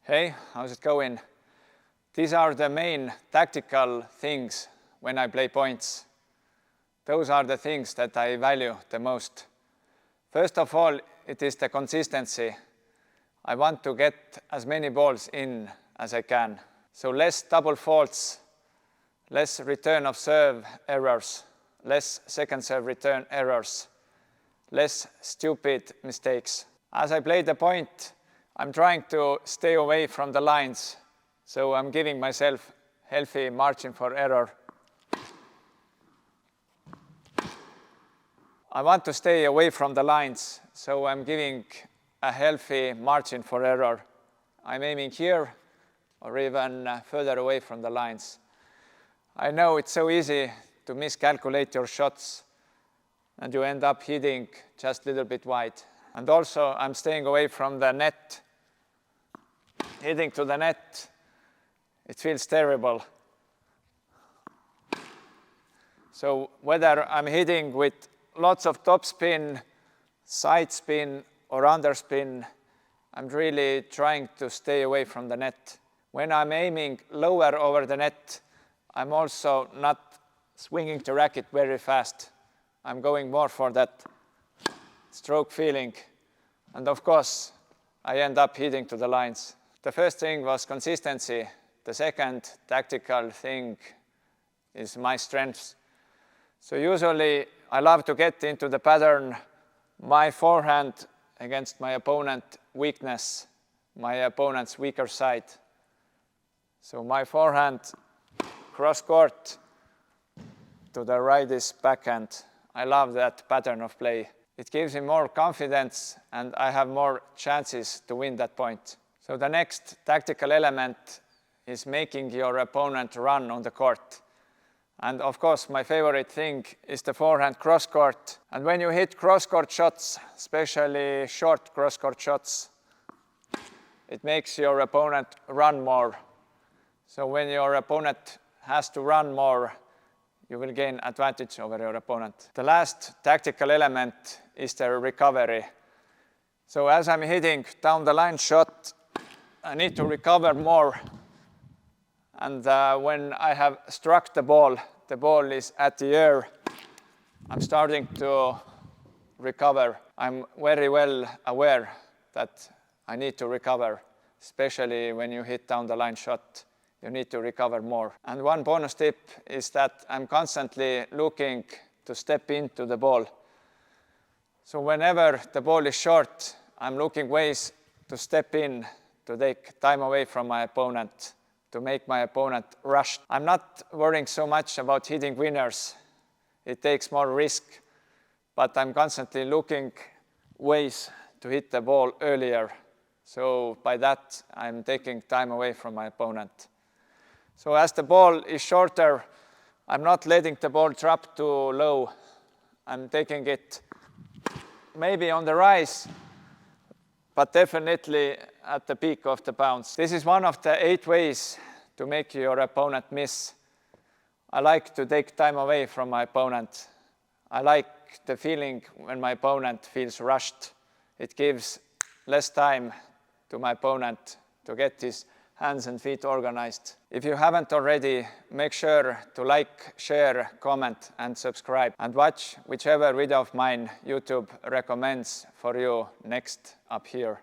Hey, how's it going? These are the main tactical things when I play points. Those are the things that I value the most. First of all, it is the consistency. I want to get as many balls in as I can. So less double faults, less return of serve errors, less second serve return errors, less stupid mistakes. As I play the point, I'm trying to stay away from the lines, so I'm giving myself healthy margin for error. I want to stay away from the lines, so I'm giving a healthy margin for error. I'm aiming here or even further away from the lines. I know it's so easy to miscalculate your shots and you end up hitting just a little bit wide. And also I'm staying away from the net. Hitting to the net, it feels terrible. So whether I'm hitting with lots of topspin, side spin or underspin, I'm really trying to stay away from the net. When I'm aiming lower over the net, I'm also not swinging the racket very fast. I'm going more for that stroke feeling. And of course, I end up hitting to the lines. The first thing was consistency. The second tactical thing is my strengths. So usually I love to get into the pattern, my forehand against my opponent weakness, my opponent's weaker side. So my forehand cross court to the right is backhand. I love that pattern of play. It gives me more confidence and I have more chances to win that point. So the next tactical element is making your opponent run on the court. And of course, my favorite thing is the forehand cross court. And when you hit cross court shots, especially short cross court shots, it makes your opponent run more. So when your opponent has to run more, you will gain advantage over your opponent. The last tactical element is the recovery. So as I'm hitting down the line shot, I need to recover more. And when I have struck the ball is at the air, I'm starting to recover. I'm very well aware that I need to recover, especially when you hit down the line shot. You need to recover more. And one bonus tip is that I'm constantly looking to step into the ball. So whenever the ball is short, I'm looking ways to step in, to take time away from my opponent, to make my opponent rush. I'm not worrying so much about hitting winners. It takes more risk, but I'm constantly looking ways to hit the ball earlier. So by that, I'm taking time away from my opponent. So as the ball is shorter, I'm not letting the ball drop too low. I'm taking it maybe on the rise, but definitely at the peak of the bounce. This is one of the 8 ways to make your opponent miss. I like to take time away from my opponent. I like the feeling when my opponent feels rushed. It gives less time to my opponent to get his hands and feet organized. If you haven't already, make sure to like, share, comment and subscribe and watch whichever video of mine YouTube recommends for you next up here.